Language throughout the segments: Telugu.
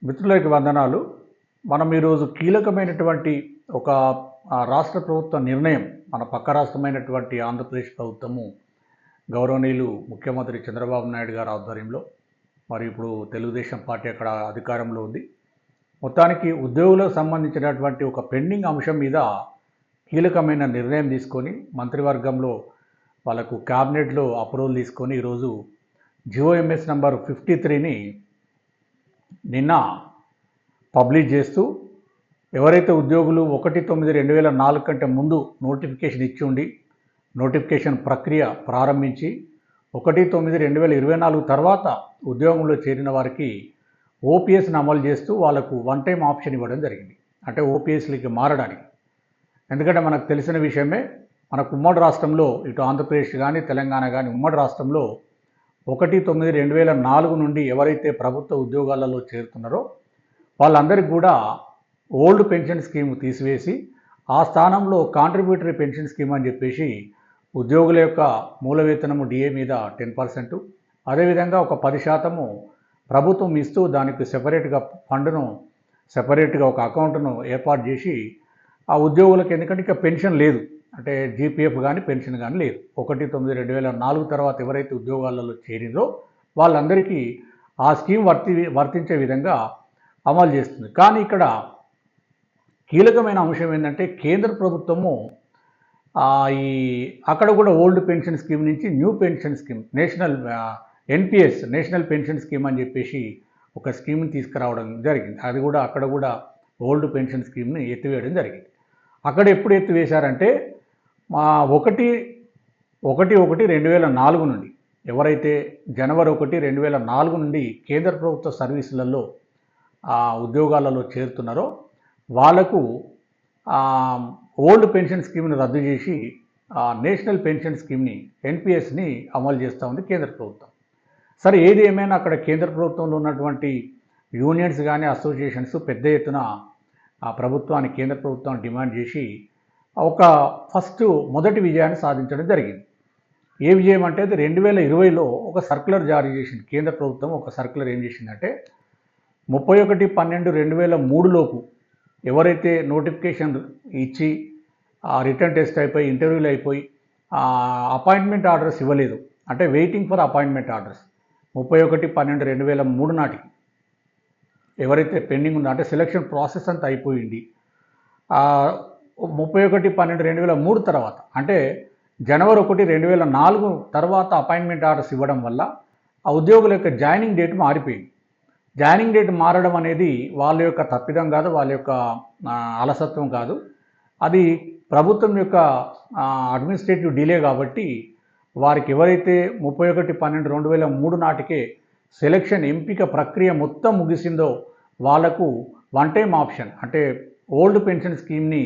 మిత్రులకి వందనాలు. మనం ఈరోజు కీలకమైనటువంటి ఒక రాష్ట్ర ప్రభుత్వ నిర్ణయం, మన పక్క రాష్ట్రమైనటువంటి ఆంధ్రప్రదేశ్ ప్రభుత్వము గౌరవనీయులు ముఖ్యమంత్రి చంద్రబాబు నాయుడు గారి ఆధ్వర్యంలో, మరి ఇప్పుడు తెలుగుదేశం పార్టీ అక్కడ అధికారంలో ఉంది. మొత్తానికి ఉద్యోగులకు సంబంధించినటువంటి ఒక పెండింగ్ అంశం మీద కీలకమైన నిర్ణయం తీసుకొని మంత్రివర్గంలో వాళ్ళకు క్యాబినెట్లో అప్రూవల్ తీసుకొని ఈరోజు జిఓఎంఎస్ నంబర్ 53ని నిన్న పబ్లిష్ చేస్తూ ఎవరైతే ఉద్యోగులు 1/9/2004 కంటే ముందు నోటిఫికేషన్ ఇచ్చి ఉండి నోటిఫికేషన్ ప్రక్రియ ప్రారంభించి 1/9/2024 తర్వాత ఉద్యోగంలో చేరిన వారికి ఓపీఎస్ని అమలు చేస్తూ వాళ్ళకు వన్ టైం ఆప్షన్ ఇవ్వడం జరిగింది. అంటే ఓపీఎస్లకి మారడానికి. ఎందుకంటే మనకు తెలిసిన విషయమే, మనకు ఉమ్మడి రాష్ట్రంలో ఇటు ఆంధ్రప్రదేశ్ కానీ తెలంగాణ కానీ ఉమ్మడి రాష్ట్రంలో 1/9/2004 నుండి ఎవరైతే ప్రభుత్వ ఉద్యోగాలలో చేరుతున్నారో వాళ్ళందరికీ కూడా ఓల్డ్ పెన్షన్ స్కీమ్ తీసివేసి ఆ స్థానంలో కాంట్రిబ్యూటరీ పెన్షన్ స్కీమ్ అని చెప్పేసి ఉద్యోగుల యొక్క మూల వేతనము డిఏ మీద 10%, అదేవిధంగా ఒక 10% ప్రభుత్వం ఇస్తూ దానికి సెపరేట్గా ఫండ్ను సెపరేట్గా ఒక అకౌంట్ను ఏర్పాటు చేసి ఆ ఉద్యోగులకు, ఎందుకంటే ఇక పెన్షన్ లేదు, అంటే జీపీఎఫ్ కానీ పెన్షన్ కానీ లేదు. 1/9/2004 తర్వాత ఎవరైతే ఉద్యోగాలలో చేరిందో వాళ్ళందరికీ ఆ స్కీమ్ వర్తించే విధంగా అమలు చేస్తుంది. కానీ ఇక్కడ కీలకమైన అంశం ఏంటంటే కేంద్ర ప్రభుత్వము అక్కడ కూడా ఓల్డ్ పెన్షన్ స్కీమ్ నుంచి new pension scheme, NPS national pension scheme అని చెప్పేసి ఒక స్కీమ్ని తీసుకురావడం జరిగింది. అది కూడా అక్కడ కూడా ఓల్డ్ పెన్షన్ స్కీమ్ని ఎత్తివేయడం జరిగింది. అక్కడ ఎప్పుడు ఎత్తివేశారంటే 1/1/2004 నుండి ఎవరైతే జనవరి 1, 2004 నుండి కేంద్ర ప్రభుత్వ సర్వీసులలో ఉద్యోగాలలో చేరుతున్నారో వాళ్లకు ఓల్డ్ పెన్షన్ స్కీమ్ని రద్దు చేసి నేషనల్ పెన్షన్ స్కీమ్ని ఎన్పిఎస్ని అమలు చేస్తూ ఉంది కేంద్ర ప్రభుత్వం. సరే, ఏది ఏమైనా అక్కడ కేంద్ర ప్రభుత్వంలో ఉన్నటువంటి యూనియన్స్ కానీ అసోసియేషన్స్ పెద్ద ఎత్తున ఆ ప్రభుత్వాన్ని, కేంద్ర ప్రభుత్వాన్ని డిమాండ్ చేసి ఒక మొదటి విజయాన్ని సాధించడం జరిగింది. ఏ విజయం అంటే అది 2020లో ఒక సర్క్యులర్ జారీ చేసింది కేంద్ర ప్రభుత్వం. ఒక సర్క్యులర్ ఏం చేసిందంటే 31/12/2003 లోపు ఎవరైతే నోటిఫికేషన్ ఇచ్చి రిటర్న్ టెస్ట్ అయిపోయి ఇంటర్వ్యూలు అయిపోయి అపాయింట్మెంట్ ఆర్డర్స్ ఇవ్వలేదు, అంటే వెయిటింగ్ ఫర్ అపాయింట్మెంట్ ఆర్డర్స్ 31/12/2003 నాటికి ఎవరైతే పెండింగ్ ఉందో, అంటే సెలక్షన్ ప్రాసెస్ అంతా అయిపోయింది. 31/12/2003 తర్వాత, అంటే జనవరి 1, 2004 తర్వాత అపాయింట్మెంట్ ఆర్డర్స్ ఇవ్వడం వల్ల ఆ ఉద్యోగుల యొక్క జాయినింగ్ డేట్ మారిపోయింది. జాయినింగ్ డేట్ మారడం అనేది వాళ్ళ యొక్క తప్పిదం కాదు, వాళ్ళ యొక్క అలసత్వం కాదు, అది ప్రభుత్వం యొక్క అడ్మినిస్ట్రేటివ్ డిలే. కాబట్టి వారికి ఎవరైతే 31/12/2003 నాటికే సెలక్షన్ ఎంపిక ప్రక్రియ మొత్తం ముగిసిందో వాళ్లకు వన్ టైం ఆప్షన్, అంటే ఓల్డ్ పెన్షన్ స్కీమ్ని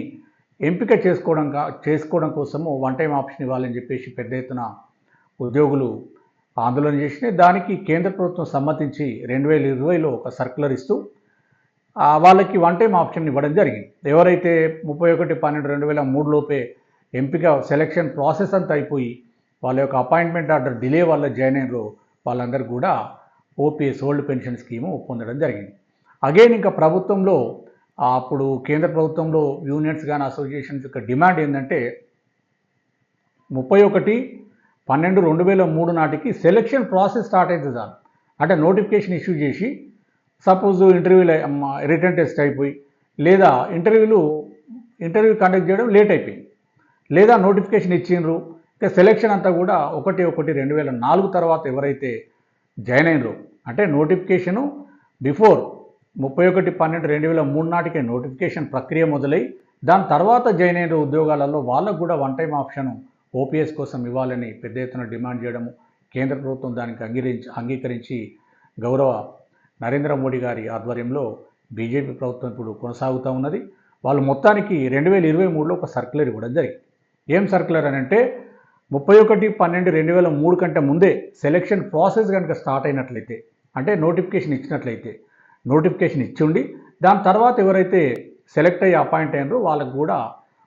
ఎంపిక చేసుకోవడం కోసము వన్ టైం ఆప్షన్ ఇవ్వాలని చెప్పేసి పెద్ద ఎత్తున ఉద్యోగులు ఆందోళన చేసినాయి. దానికి కేంద్ర ప్రభుత్వం సమ్మతించి 2020లో ఒక సర్క్యులర్ ఇస్తూ వాళ్ళకి వన్ టైం ఆప్షన్ ఇవ్వడం జరిగింది. ఎవరైతే 31/12/2003 లోపే ఎంపిక సెలక్షన్ ప్రాసెస్ అంతా అయిపోయి వాళ్ళ యొక్క అపాయింట్మెంట్ ఆర్డర్ డిలే వల్ల జాయిన్ అయినారో వాళ్ళందరూ కూడా ఓపీఎస్, ఓల్డ్ పెన్షన్ స్కీము పొందడం జరిగింది. అగైన్ ఇంకా ప్రభుత్వంలో అప్పుడు కేంద్ర ప్రభుత్వంలో యూనియన్స్ కానీ అసోసియేషన్స్ యొక్క డిమాండ్ ఏంటంటే 31/12/2003 నాటికి సెలక్షన్ ప్రాసెస్ స్టార్ట్ అయితే చాలు, అంటే నోటిఫికేషన్ ఇష్యూ చేసి సపోజ్ రిటర్న్ టెస్ట్ అయిపోయి లేదా ఇంటర్వ్యూ కండక్ట్ చేయడం లేట్ అయిపోయింది, లేదా నోటిఫికేషన్ ఇచ్చిండ్రు, ఇక సెలక్షన్ అంతా కూడా 1/1/2004 తర్వాత ఎవరైతే జాయిన్ అయినరో, అంటే నోటిఫికేషను బిఫోర్ 31/12/2003 నాటికే నోటిఫికేషన్ ప్రక్రియ మొదలై దాని తర్వాత జాయిన్ అయిన ఉద్యోగాలలో వాళ్ళకు కూడా వన్ టైం ఆప్షన్ ఓపీఎస్ కోసం ఇవ్వాలని పెద్ద ఎత్తున డిమాండ్ చేయడము, కేంద్ర ప్రభుత్వం దానికి అంగీకరించి గౌరవ నరేంద్ర మోడీ గారి ఆధ్వర్యంలో బీజేపీ ప్రభుత్వం ఇప్పుడు కొనసాగుతూ ఉన్నది. వాళ్ళు మొత్తానికి 2023లో ఒక సర్క్యులర్ ఇవ్వడం జరిగింది. ఏం సర్క్యులర్ అని అంటే 31/12/2003 కంటే ముందే సెలక్షన్ ప్రాసెస్ కనుక స్టార్ట్ అయినట్లయితే, అంటే నోటిఫికేషన్ ఇచ్చినట్లయితే, నోటిఫికేషన్ ఇచ్చిండి దాని తర్వాత ఎవరైతే సెలెక్ట్ అయ్యి అపాయింట్ అయినారో వాళ్ళకు కూడా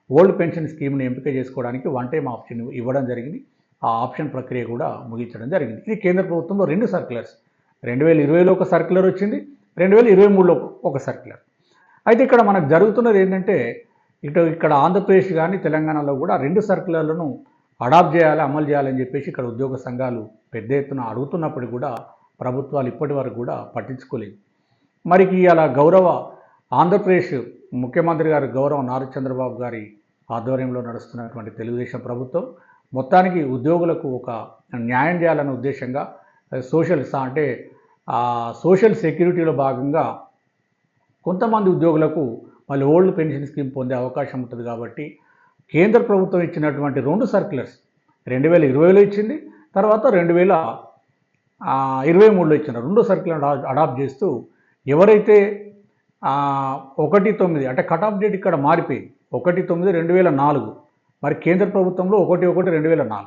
ఓల్డ్ పెన్షన్ స్కీమ్ని ఎంపిక చేసుకోవడానికి వన్ టైం ఆప్షన్ ఇవ్వడం జరిగింది. ఆ ఆప్షన్ ప్రక్రియ కూడా ముగించడం జరిగింది. ఇది కేంద్ర ప్రభుత్వంలో 2 సర్క్యులర్స్, 2020లో ఒక సర్క్యులర్ వచ్చింది, 2023లో ఒక సర్క్యులర్. అయితే ఇక్కడ మనకు జరుగుతున్నది ఏంటంటే ఇక్కడ ఆంధ్రప్రదేశ్ కానీ తెలంగాణలో కూడా 2 సర్క్యులర్లను అడాప్ట్ చేయాలి, అమలు చేయాలని చెప్పేసి ఇక్కడ ఉద్యోగ సంఘాలు పెద్ద ఎత్తున అడుగుతున్నప్పటికీ కూడా ప్రభుత్వాలు ఇప్పటి వరకు కూడా పట్టించుకోలేదు. మరికి అలా గౌరవ ఆంధ్రప్రదేశ్ ముఖ్యమంత్రి గారు గౌరవ నారా చంద్రబాబు గారి ఆధ్వర్యంలో నడుస్తున్నటువంటి తెలుగుదేశం ప్రభుత్వం మొత్తానికి ఉద్యోగులకు ఒక న్యాయం చేయాలనే ఉద్దేశంగా సోషల్ సెక్యూరిటీలో భాగంగా కొంతమంది ఉద్యోగులకు మళ్ళీ ఓల్డ్ పెన్షన్ స్కీమ్ పొందే అవకాశం ఉంటుంది కాబట్టి కేంద్ర ప్రభుత్వం ఇచ్చినటువంటి 2 సర్క్యులర్స్ 2020లో ఇచ్చింది, తర్వాత 2023లో ఇచ్చిన 2 సర్క్యులర్ అడాప్ట్ చేస్తూ ఎవరైతే 1/9 అంటే కట్ ఆఫ్ డేట్ ఇక్కడ మారిపోయింది 1/9/2004, మరి కేంద్ర ప్రభుత్వంలో 1/1/2004.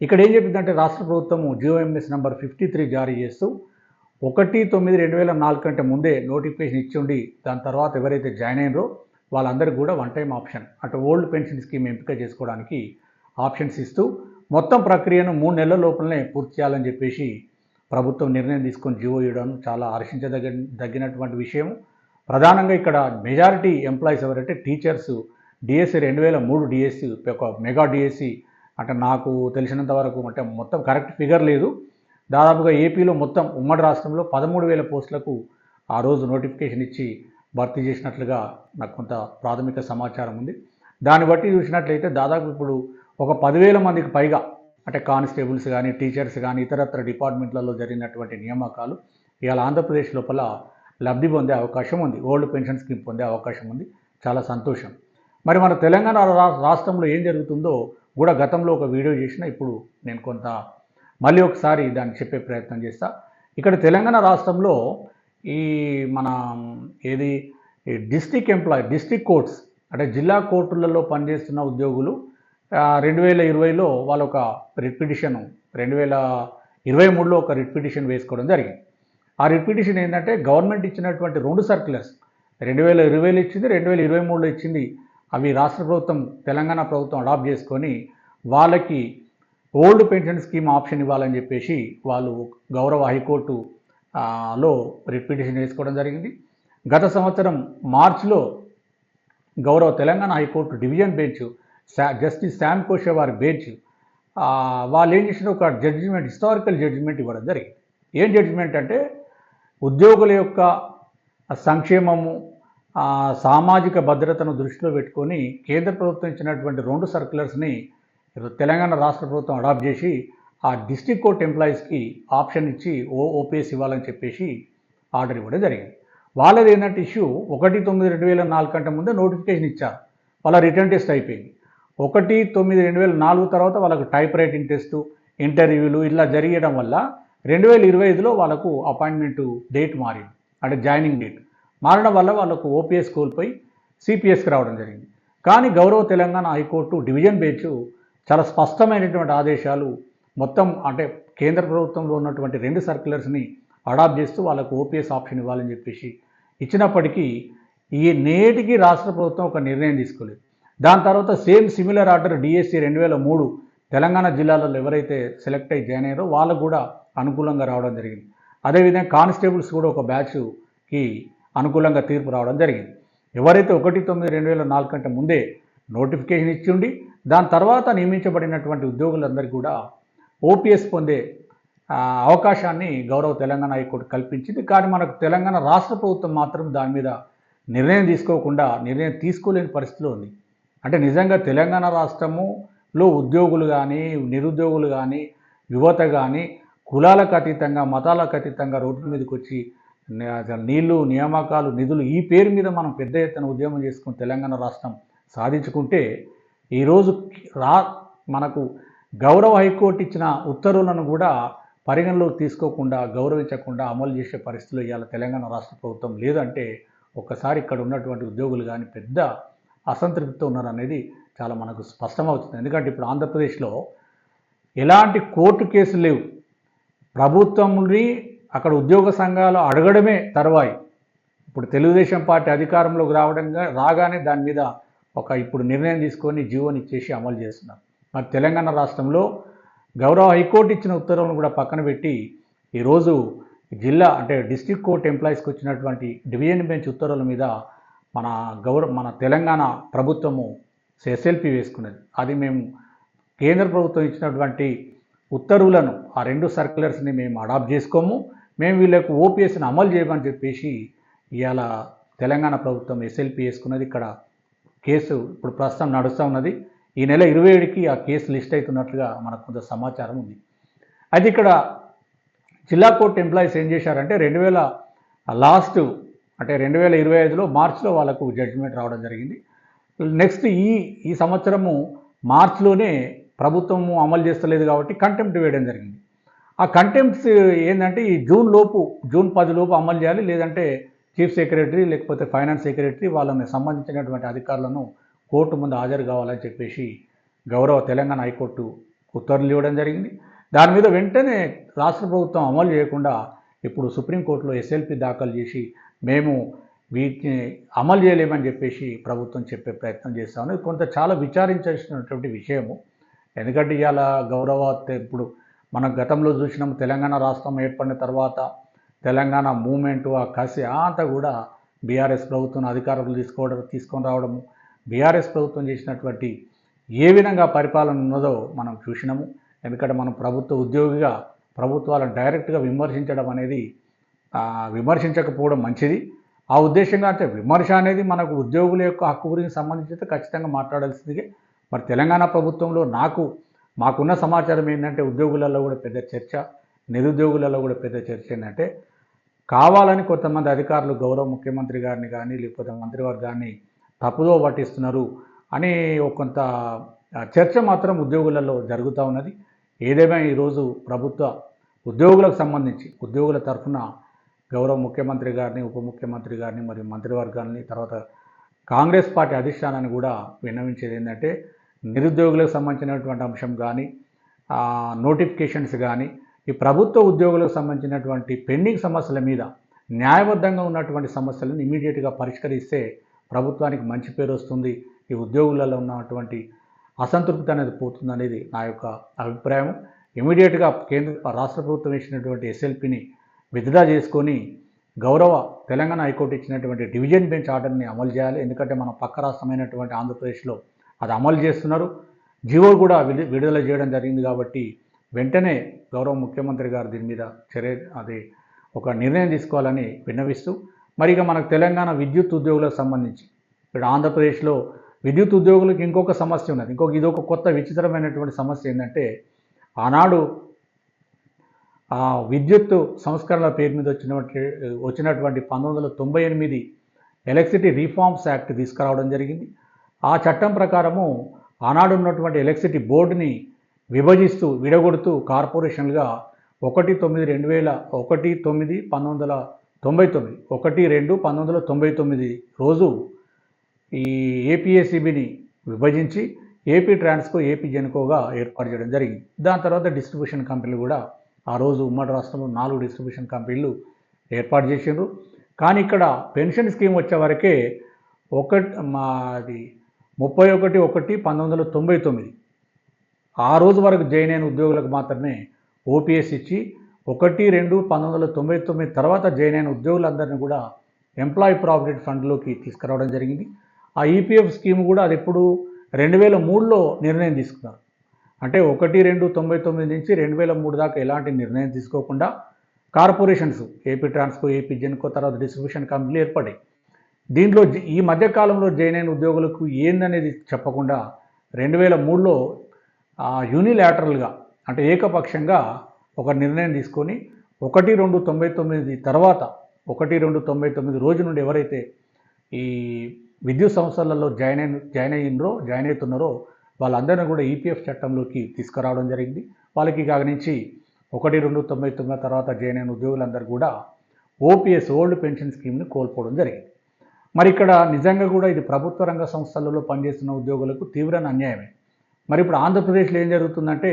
ఇక్కడ ఏం చెప్పిందంటే రాష్ట్ర ప్రభుత్వము GOMS నెంబర్ 53 జారీ చేస్తూ 1/9/2004 కంటే ముందే నోటిఫికేషన్ ఇచ్చిండి దాని తర్వాత ఎవరైతే జాయిన్ అయినరో వాళ్ళందరికీ కూడా వన్ టైం ఆప్షన్ అంటే ఓల్డ్ పెన్షన్ స్కీమ్ ఎంపిక చేసుకోవడానికి ఆప్షన్స్ ఇస్తూ మొత్తం ప్రక్రియను 3 నెలల లోపలనే పూర్తి చేయాలని చెప్పేసి ప్రభుత్వం నిర్ణయం తీసుకొని జీవో ఇవ్వడం చాలా హర్షించదగినటువంటి విషయం. ప్రధానంగా ఇక్కడ మెజారిటీ ఎంప్లాయీస్ ఎవరైతే టీచర్స్ డిఎస్సి 2003 డిఎస్సి ఒక మెగా డిఎస్సి అంటే నాకు తెలిసినంత వరకు అంటే మొత్తం కరెక్ట్ ఫిగర్ లేదు, దాదాపుగా ఏపీలో మొత్తం ఉమ్మడి రాష్ట్రంలో 13,000 పోస్టులకు ఆ రోజు నోటిఫికేషన్ ఇచ్చి భర్తీ చేసినట్లుగా నాకు కొంత ప్రాథమిక సమాచారం ఉంది. దాన్ని బట్టి చూసినట్లయితే దాదాపు ఇప్పుడు ఒక 10,000 మందికి పైగా అంటే కానిస్టేబుల్స్ కానీ టీచర్స్ కానీ ఇతరత్ర డిపార్ట్మెంట్లలో జరిగినటువంటి నియామకాలు ఇవాళ ఆంధ్రప్రదేశ్ లోపల లబ్ధి పొందే అవకాశం ఉంది, ఓల్డ్ పెన్షన్ స్కీమ్ పొందే అవకాశం ఉంది. చాలా సంతోషం. మరి మన తెలంగాణ రాష్ట్రంలో ఏం జరుగుతుందో కూడా గతంలో ఒక వీడియో చేసిన, ఇప్పుడు నేను కొంత మళ్ళీ ఒకసారి దాన్ని చెప్పే ప్రయత్నం చేస్తా. ఇక్కడ తెలంగాణ రాష్ట్రంలో ఈ మన డిస్ట్రిక్ట్ కోర్ట్స్ అంటే జిల్లా కోర్టులలో పనిచేస్తున్న ఉద్యోగులు 2020లో వాళ్ళు ఒక రిట్ పిటిషన్ 2023లో ఒక రిట్ పిటిషన్ వేసుకోవడం జరిగింది. ఆ రిట్ పిటిషన్ ఏంటంటే గవర్నమెంట్ ఇచ్చినటువంటి 2 సర్క్యులర్స్ 2020లో ఇచ్చింది, 2023లో ఇచ్చింది, అవి రాష్ట్ర ప్రభుత్వం తెలంగాణ ప్రభుత్వం అడాప్ట్ చేసుకొని వాళ్ళకి ఓల్డ్ పెన్షన్ స్కీమ్ ఆప్షన్ ఇవ్వాలని చెప్పేసి వాళ్ళు గౌరవ హైకోర్టు లో రిట్ పిటిషన్ వేసుకోవడం జరిగింది. గత సంవత్సరం మార్చిలో గౌరవ Telangana high court division bench justice Sam Koshy వారి బెంచ్ వాళ్ళు ఏం చేసిన ఒక జడ్జిమెంట్, హిస్టారికల్ జడ్జిమెంట్ ఇవ్వడం జరిగింది. ఏం జడ్జిమెంట్ అంటే ఉద్యోగుల యొక్క సంక్షేమము సామాజిక భద్రతను దృష్టిలో పెట్టుకొని కేంద్ర ప్రభుత్వం ఇచ్చినటువంటి 2 సర్క్యులర్స్ని తెలంగాణ రాష్ట్ర ప్రభుత్వం అడాప్ట్ చేసి ఆ డిస్ట్రిక్ట్ కోర్ట్ ఎంప్లాయీస్కి ఆప్షన్ ఇచ్చి ఓపీఎస్ ఇవ్వాలని చెప్పేసి ఆర్డర్ ఇవ్వడం జరిగింది. వాళ్ళది ఏంటంటే ఇష్యూ 1/9/2004 కంటే ముందే నోటిఫికేషన్ ఇచ్చారు, వాళ్ళ రిటర్న్ టెస్ట్ అయిపోయింది. 1/9/2004 తర్వాత వాళ్ళకు టైప్ రైటింగ్ టెస్టు, ఇంటర్వ్యూలు ఇలా జరిగడం వల్ల 2025లో వాళ్ళకు అపాయింట్మెంట్ డేట్ మారింది, అంటే జాయినింగ్ డేట్ మారడం వల్ల వాళ్ళకు ఓపీఎస్ కోల్పోయి సిపిఎస్కి రావడం జరిగింది. కానీ గౌరవ తెలంగాణ హైకోర్టు డివిజన్ బెంచ్ చాలా స్పష్టమైనటువంటి ఆదేశాలు మొత్తం అంటే కేంద్ర ప్రభుత్వంలో ఉన్నటువంటి 2 సర్క్యులర్స్ని అడాప్ట్ చేస్తూ వాళ్ళకు ఓపీఎస్ ఆప్షన్ ఇవ్వాలని చెప్పేసి ఇచ్చినప్పటికీ ఈ నేటికి రాష్ట్ర ప్రభుత్వం ఒక నిర్ణయం తీసుకోలేదు. దాని తర్వాత సిమిలర్ ఆర్డర్ డిఎస్సి 2003 తెలంగాణ జిల్లాలలో ఎవరైతే సెలెక్ట్ అయ్యి జాయిన్ అయ్యారో వాళ్ళకు కూడా అనుకూలంగా రావడం జరిగింది. అదేవిధంగా కానిస్టేబుల్స్ కూడా ఒక బ్యాచ్కి అనుకూలంగా తీర్పు రావడం జరిగింది. ఎవరైతే 1/9/2004 కంటే ముందే నోటిఫికేషన్ ఇచ్చిండి దాని తర్వాత నియమించబడినటువంటి ఉద్యోగులందరికీ కూడా ఓపీఎస్ పొందే అవకాశాన్ని గౌరవ తెలంగాణ హైకోర్టు కల్పించింది. కానీ మనకు తెలంగాణ రాష్ట్ర ప్రభుత్వం మాత్రం దాని మీద నిర్ణయం తీసుకోలేని పరిస్థితిలో ఉంది. అంటే నిజంగా తెలంగాణ రాష్ట్రములో ఉద్యోగులు కానీ నిరుద్యోగులు కానీ యువత కానీ కులాలకు అతీతంగా మతాలకు అతీతంగా రోడ్ల మీదకి వచ్చి నీళ్లు నియామకాలు నిధులు ఈ పేరు మీద మనం పెద్ద ఎత్తున ఉద్యమం చేసుకుని తెలంగాణ రాష్ట్రం సాధించుకుంటే ఈరోజు మనకు గౌరవ హైకోర్టు ఇచ్చిన ఉత్తర్వులను కూడా పరిగణలోకి తీసుకోకుండా గౌరవించకుండా అమలు చేసే పరిస్థితులు ఇవాళ తెలంగాణ రాష్ట్ర ప్రభుత్వం లేదంటే ఒక్కసారి ఇక్కడ ఉన్నటువంటి ఉద్యోగులు కానీ పెద్ద అసంతృప్తితో ఉన్నారనేది చాలా మనకు స్పష్టమవుతుంది. ఎందుకంటే ఇప్పుడు ఆంధ్రప్రదేశ్లో ఎలాంటి కోర్టు కేసులు లేవు, ప్రభుత్వంని అక్కడ ఉద్యోగ సంఘాలు అడగడమే తర్వాయి. ఇప్పుడు తెలుగుదేశం పార్టీ అధికారంలోకి రాగానే దాని మీద ఇప్పుడు నిర్ణయం తీసుకొని జీవోని ఇచ్చేసి అమలు చేస్తున్నారు. మరి తెలంగాణ రాష్ట్రంలో గౌరవ హైకోర్టు ఇచ్చిన ఉత్తర్వులను కూడా పక్కన పెట్టి ఈరోజు జిల్లా అంటే డిస్ట్రిక్ట్ కోర్ట్ ఎంప్లాయీస్కి వచ్చినటువంటి డివిజన్ బెంచ్ ఉత్తర్వుల మీద మన తెలంగాణ ప్రభుత్వము ఎస్ఎల్పి వేసుకున్నది. అది మేము కేంద్ర ప్రభుత్వం ఇచ్చినటువంటి ఉత్తర్వులను ఆ 2 సర్క్యులర్స్ని మేము అడాప్ట్ చేసుకోము, మేము వీళ్ళకు ఓపీఎస్ని అమలు చేయమని చెప్పేసి ఇవాళ తెలంగాణ ప్రభుత్వం ఎస్ఎల్పి వేసుకున్నది. ఇక్కడ కేసు ఇప్పుడు ప్రస్తుతం నడుస్తూ ఉన్నది. ఈ నెల 27కి ఆ కేసు లిస్ట్ అవుతున్నట్లుగా మనకు కొంత సమాచారం ఉంది. అయితే ఇక్కడ జిల్లా కోర్టు ఎంప్లాయీస్ ఏం చేశారంటే 2025లో మార్చిలో వాళ్ళకు జడ్జిమెంట్ రావడం జరిగింది. నెక్స్ట్ ఈ సంవత్సరము మార్చిలోనే ప్రభుత్వము అమలు చేస్తలేదు కాబట్టి కంటెంప్ట్ వేయడం జరిగింది. ఆ కంటెంప్ట్స్ ఏంటంటే ఈ జూన్ 10 లోపు అమలు చేయాలి, లేదంటే చీఫ్ సెక్రటరీ లేకపోతే ఫైనాన్స్ సెక్రటరీ వాళ్ళని సంబంధించినటువంటి అధికారులను కోర్టు ముందు హాజరు కావాలని చెప్పేసి గౌరవ తెలంగాణ హైకోర్టు ఉత్తర్వులు ఇవ్వడం జరిగింది. దాని మీద వెంటనే రాష్ట్ర ప్రభుత్వం అమలు చేయకుండా ఇప్పుడు సుప్రీంకోర్టులో ఎస్ఎల్పి దాఖలు చేసి మేము వీటిని అమలు చేయలేమని చెప్పేసి ప్రభుత్వం చెప్పే ప్రయత్నం చేస్తాము. కొంత చాలా విచారించాల్సినటువంటి విషయము. ఎందుకంటే ఇవాళ ఇప్పుడు మనం గతంలో చూసినాము, తెలంగాణ రాష్ట్రం ఏర్పడిన తర్వాత తెలంగాణ మూమెంటు ఆ కసి అంతా కూడా బీఆర్ఎస్ ప్రభుత్వం అధికారులు తీసుకొని రావడము, బీఆర్ఎస్ ప్రభుత్వం చేసినటువంటి ఏ విధంగా పరిపాలన ఉన్నదో మనం చూసినాము. ఎందుకంటే మనం ప్రభుత్వ ఉద్యోగిగా ప్రభుత్వాలను డైరెక్ట్గా విమర్శించడం అనేది విమర్శించకపోవడం మంచిది. ఆ ఉద్దేశంగా అంటే విమర్శ అనేది మనకు ఉద్యోగుల యొక్క హక్కు గురించి సంబంధించి ఖచ్చితంగా మాట్లాడాల్సిందిగా. మరి తెలంగాణ ప్రభుత్వంలో మాకున్న సమాచారం ఏంటంటే ఉద్యోగులలో కూడా పెద్ద చర్చ, నిరుద్యోగులలో కూడా పెద్ద చర్చ ఏంటంటే కావాలని కొంతమంది అధికారులు గౌరవ ముఖ్యమంత్రి గారిని కానీ లేకపోతే మంత్రివర్గాన్ని తప్పుదో పట్టిస్తున్నారు అని కొంత చర్చ మాత్రం ఉద్యోగులలో జరుగుతూ ఉన్నది. ఏదేమైనా ఈరోజు ప్రభుత్వ ఉద్యోగులకు సంబంధించి ఉద్యోగుల తరఫున గౌరవ ముఖ్యమంత్రి గారిని, ఉప ముఖ్యమంత్రి గారిని మరియు మంత్రివర్గాన్ని తర్వాత కాంగ్రెస్ పార్టీ అధిష్టానాన్ని కూడా విన్నవించేది ఏంటంటే నిరుద్యోగులకు సంబంధించినటువంటి అంశం కానీ నోటిఫికేషన్స్ కానీ ఈ ప్రభుత్వ ఉద్యోగులకు సంబంధించినటువంటి పెండింగ్ సమస్యల మీద న్యాయబద్ధంగా ఉన్నటువంటి సమస్యలను ఇమీడియట్గా పరిష్కరిస్తే ప్రభుత్వానికి మంచి పేరు వస్తుంది, ఈ ఉద్యోగులలో ఉన్నటువంటి అసంతృప్తి అనేది పోతుంది అనేది నా యొక్క అభిప్రాయం. ఇమీడియట్గా రాష్ట్ర ప్రభుత్వం ఇచ్చినటువంటి ఎస్ఎల్పిని విత్డ్రా చేసుకొని గౌరవ తెలంగాణ హైకోర్టు ఇచ్చినటువంటి డివిజన్ బెంచ్ ఆర్డర్ని అమలు చేయాలి. ఎందుకంటే మన పక్క రాష్ట్రమైనటువంటి ఆంధ్రప్రదేశ్లో అది అమలు చేస్తున్నారు, జీవో కూడా విడుదల చేయడం జరిగింది. కాబట్టి వెంటనే గౌరవ ముఖ్యమంత్రి గారు దీని మీద ఒక నిర్ణయం తీసుకోవాలని విన్నవిస్తూ, మరి ఇక మనకు తెలంగాణ విద్యుత్ ఉద్యోగులకు సంబంధించి ఇక్కడ ఆంధ్రప్రదేశ్లో విద్యుత్ ఉద్యోగులకు ఇంకొక సమస్య ఉన్నది. ఇదొక కొత్త విచిత్రమైనటువంటి సమస్య ఏంటంటే ఆనాడు విద్యుత్ సంస్కరణల పేరు మీద వచ్చినటువంటి 1998 ఎలక్ట్రిసిటీ రిఫార్మ్స్ యాక్ట్ తీసుకురావడం జరిగింది. ఆ చట్టం ప్రకారము ఆనాడు ఉన్నటువంటి ఎలక్ట్రిసిటీ బోర్డుని విడగొడుతూ కార్పొరేషన్లుగా 1/9/1999 రోజు ఈ ఏపీఎస్సిబిని విభజించి ఏపీ ట్రాన్స్కో, ఏపీ జెన్కోగా ఏర్పాటు చేయడం జరిగింది. దాని తర్వాత డిస్ట్రిబ్యూషన్ కంపెనీలు కూడా ఆ రోజు ఉమ్మడి రాష్ట్రంలో 4 డిస్ట్రిబ్యూషన్ కంపెనీలు ఏర్పాటు చేసిండ్రు. కానీ ఇక్కడ పెన్షన్ స్కీమ్ వచ్చే వరకే 31/1/1999 ఆ రోజు వరకు జాయిన్ అయిన ఉద్యోగులకు మాత్రమే ఓపీఎస్ ఇచ్చి 1/2/1999 తర్వాత జాయిన్ అయిన ఉద్యోగులందరినీ కూడా ఎంప్లాయీ ప్రావిడెంట్ ఫండ్లోకి తీసుకురావడం జరిగింది. ఆ ఈపీఎఫ్ స్కీమ్ కూడా అది ఎప్పుడు 2003లో నిర్ణయం తీసుకున్నారు. అంటే 1/2/99 నుంచి 2003 దాకా ఎలాంటి నిర్ణయం తీసుకోకుండా corporations AP Transco, AP Genco తర్వాత డిస్ట్రిబ్యూషన్ కంపెనీలు ఏర్పడ్డాయి. దీంట్లో ఈ మధ్యకాలంలో జాయిన్ అయిన ఉద్యోగులకు ఏందనేది చెప్పకుండా 2003లో యూనిలాటరల్గా అంటే ఏకపక్షంగా ఒక నిర్ణయం తీసుకొని 1/2/99 తర్వాత 1/2/99 రోజు నుండి ఎవరైతే ఈ విద్యుత్ సంస్థలలో జాయిన్ అవుతున్నారో వాళ్ళందరినీ కూడా ఈపీఎఫ్ చట్టంలోకి తీసుకురావడం జరిగింది. వాళ్ళకి కాక నుంచి 1/2/99 తర్వాత జాయిన్ అయిన ఉద్యోగులందరూ కూడా ఓపీఎస్ ఓల్డ్ పెన్షన్ స్కీమ్ని కోల్పోవడం జరిగింది. మరి ఇక్కడ నిజంగా కూడా ఇది ప్రభుత్వ రంగ సంస్థలలో పనిచేస్తున్న ఉద్యోగులకు తీవ్రమైన అన్యాయమే. మరి ఇప్పుడు ఆంధ్రప్రదేశ్లో ఏం జరుగుతుందంటే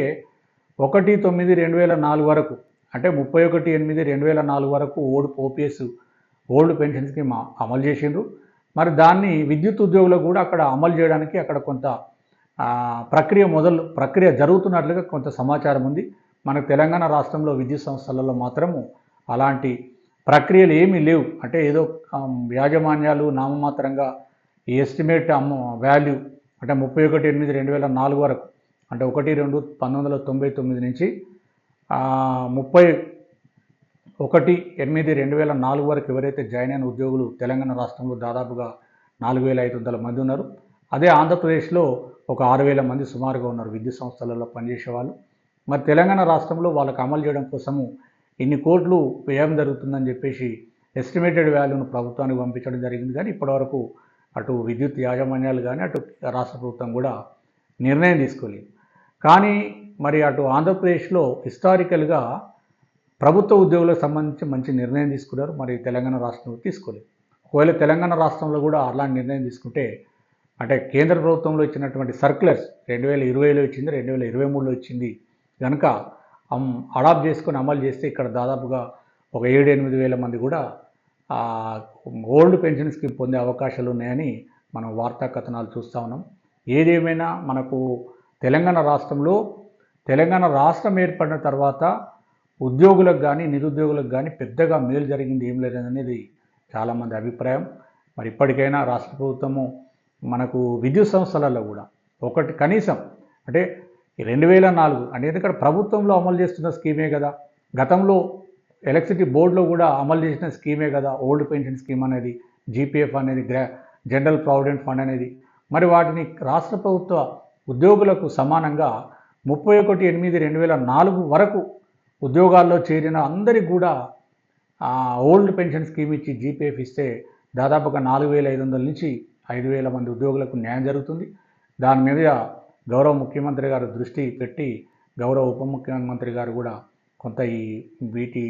1/9/2004 వరకు అంటే 31/8/2004 వరకు ఓపీఎస్ ఓల్డ్ పెన్షన్ స్కీమ్ అమలు చేసిండ్రు. మరి దాన్ని విద్యుత్ ఉద్యోగులకు కూడా అక్కడ అమలు చేయడానికి అక్కడ కొంత ప్రక్రియ జరుగుతున్నట్లుగా కొంత సమాచారం ఉంది. మనకు తెలంగాణ రాష్ట్రంలో విద్యుత్ సంస్థలలో మాత్రము అలాంటి ప్రక్రియలు ఏమీ లేవు. అంటే ఏదో యాజమాన్యాలు నామమాత్రంగా ఈ ఎస్టిమేట్ వాల్యూ అంటే 31/8/2004 వరకు అంటే 1/2/1999 నుంచి 31/8/2004 వరకు ఎవరైతే జాయిన్ అయిన ఉద్యోగులు తెలంగాణ రాష్ట్రంలో దాదాపుగా 4,500 మంది ఉన్నారు. అదే ఆంధ్రప్రదేశ్లో ఒక 6,000 మంది సుమారుగా ఉన్నారు విద్యుత్ సంస్థలలో పనిచేసే వాళ్ళు. మరి తెలంగాణ రాష్ట్రంలో వాళ్ళకు అమలు చేయడం కోసము ఇన్ని కోట్లు వ్యయం జరుగుతుందని చెప్పేసి ఎస్టిమేటెడ్ వాల్యూను ప్రభుత్వానికి పంపించడం జరిగింది. కానీ ఇప్పటివరకు అటు విద్యుత్ యాజమాన్యాలు కానీ అటు రాష్ట్ర ప్రభుత్వం కూడా నిర్ణయం తీసుకోలేదు. కానీ మరి అటు ఆంధ్రప్రదేశ్లో హిస్టారికల్గా ప్రభుత్వ ఉద్యోగులకు సంబంధించి మంచి నిర్ణయం తీసుకున్నారు. మరి తెలంగాణ రాష్ట్రంలో తీసుకోలేదు. ఒకవేళ తెలంగాణ రాష్ట్రంలో కూడా అలాంటి నిర్ణయం తీసుకుంటే అంటే కేంద్ర ప్రభుత్వంలో ఇచ్చినటువంటి సర్క్యులర్స్ 2020లో ఇచ్చింది, 2023లో ఇచ్చింది కనుక అడాప్ట్ చేసుకొని అమలు చేస్తే ఇక్కడ దాదాపుగా ఒక 7-8 వేల మంది కూడా ఓల్డ్ పెన్షన్ స్కీమ్ పొందే అవకాశాలు ఉన్నాయని మనం వార్తా కథనాలు చూస్తూ ఉన్నాం. ఏదేమైనా మనకు తెలంగాణ రాష్ట్రం ఏర్పడిన తర్వాత ఉద్యోగులకు కానీ నిరుద్యోగులకు కానీ పెద్దగా మేలు జరిగింది ఏం లేదనేది చాలామంది అభిప్రాయం. మరి ఇప్పటికైనా రాష్ట్ర ప్రభుత్వము మనకు విద్యుత్ సంస్థలలో కూడా ఒకటి కనీసం అంటే 2004 అంటే ఎందుకంటే ప్రభుత్వంలో అమలు చేస్తున్న స్కీమే కదా, గతంలో ఎలక్ట్రిసిటీ బోర్డులో కూడా అమలు చేసిన స్కీమే కదా ఓల్డ్ పెన్షన్ స్కీమ్ అనేది, జీపీఎఫ్ అనేది, జనరల్ ప్రావిడెంట్ ఫండ్ అనేది. మరి వాటిని రాష్ట్ర ప్రభుత్వ ఉద్యోగులకు సమానంగా 31/8/2004 వరకు ఉద్యోగాల్లో చేరిన అందరికీ కూడా ఓల్డ్ పెన్షన్ స్కీమ్ ఇచ్చి జీపీఎఫ్ ఇస్తే దాదాపుగా 4,500 నుంచి 5,000 మంది ఉద్యోగులకు న్యాయం జరుగుతుంది. దాని మీద గౌరవ ముఖ్యమంత్రి గారు దృష్టి పెట్టి గౌరవ ఉప ముఖ్యమంత్రి గారు కూడా కొంత వీటి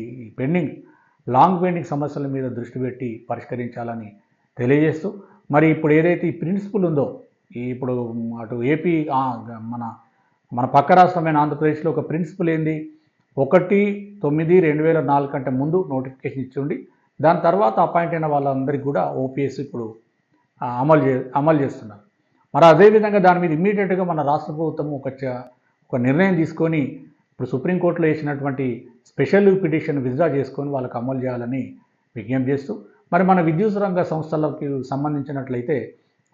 లాంగ్ పెండింగ్ సమస్యల మీద దృష్టి పెట్టి పరిష్కరించాలని తెలియజేస్తూ మరి ఇప్పుడు ఏదైతే ఈ ప్రిన్సిపల్ ఉందో ఇప్పుడు అటు ఏపీ మన పక్క రాష్ట్రమైన ఆంధ్రప్రదేశ్లో ఒక ప్రిన్సిపల్ ఏంది 1/9/2004 కంటే ముందు నోటిఫికేషన్ ఇచ్చిండి. దాని తర్వాత అపాయింట్ అయిన వాళ్ళందరికీ కూడా ఓపీఎస్ ఇప్పుడు అమలు చేస్తున్నారు. మరి అదేవిధంగా దాని మీద ఇమ్మీడియట్గా మన రాష్ట్ర ప్రభుత్వం ఒక నిర్ణయం తీసుకొని ఇప్పుడు సుప్రీంకోర్టులో వేసినటువంటి స్పెషల్ పిటిషన్ విత్డ్రా చేసుకొని వాళ్ళకి అమలు చేయాలని విజ్ఞప్తి చేస్తూ మరి మన విద్యుత్ రంగ సంస్థలకు సంబంధించినట్లయితే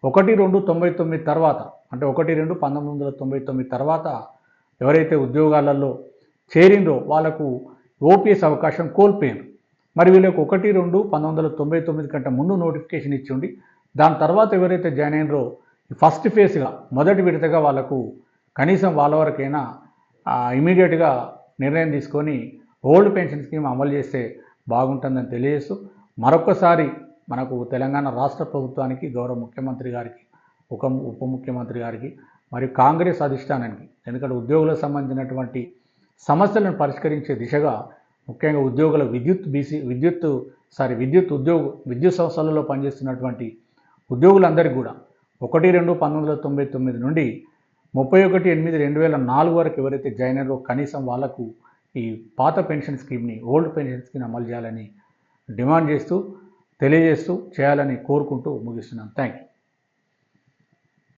1/2/99 తర్వాత అంటే 1/2/1999 తర్వాత ఎవరైతే ఉద్యోగాలలో చేరిందో వాళ్ళకు ఓపీఎస్ అవకాశం కోల్పోయారు. మరి వీళ్ళకు 1/2/1999 కంటే ముందు నోటిఫికేషన్ ఇచ్చిండి. దాని తర్వాత ఎవరైతే జాయిన్ అయినరో ఫస్ట్ ఫేజ్గా మొదటి విడతగా వాళ్ళకు కనీసం వాళ్ళ వరకైనా ఇమీడియట్గా నిర్ణయం తీసుకొని ఓల్డ్ పెన్షన్ స్కీమ్ అమలు చేస్తే బాగుంటుందని తెలియజేస్తూ మరొకసారి మనకు తెలంగాణ రాష్ట్ర ప్రభుత్వానికి గౌరవ ముఖ్యమంత్రి గారికి ఉప ముఖ్యమంత్రి గారికి మరియు కాంగ్రెస్ అధిష్టానానికి ఎందుకంటే ఉద్యోగులకు సంబంధించినటువంటి సమస్యలను పరిష్కరించే దిశగా ముఖ్యంగా ఉద్యోగుల విద్యుత్ సంస్థలలో పనిచేస్తున్నటువంటి ఉద్యోగులందరికీ కూడా 1/2/1999 నుండి 31/8/2004 వరకు ఎవరైతే జాయిన్ అయ్యారో కనీసం వాళ్లకు ఈ పాత పెన్షన్ స్కీమ్ని ఓల్డ్ పెన్షన్ స్కీమ్ అమలు చేయాలని తెలియజేస్తూ చేయాలని కోరుకుంటూ ముగిస్తున్నాను. Thank you.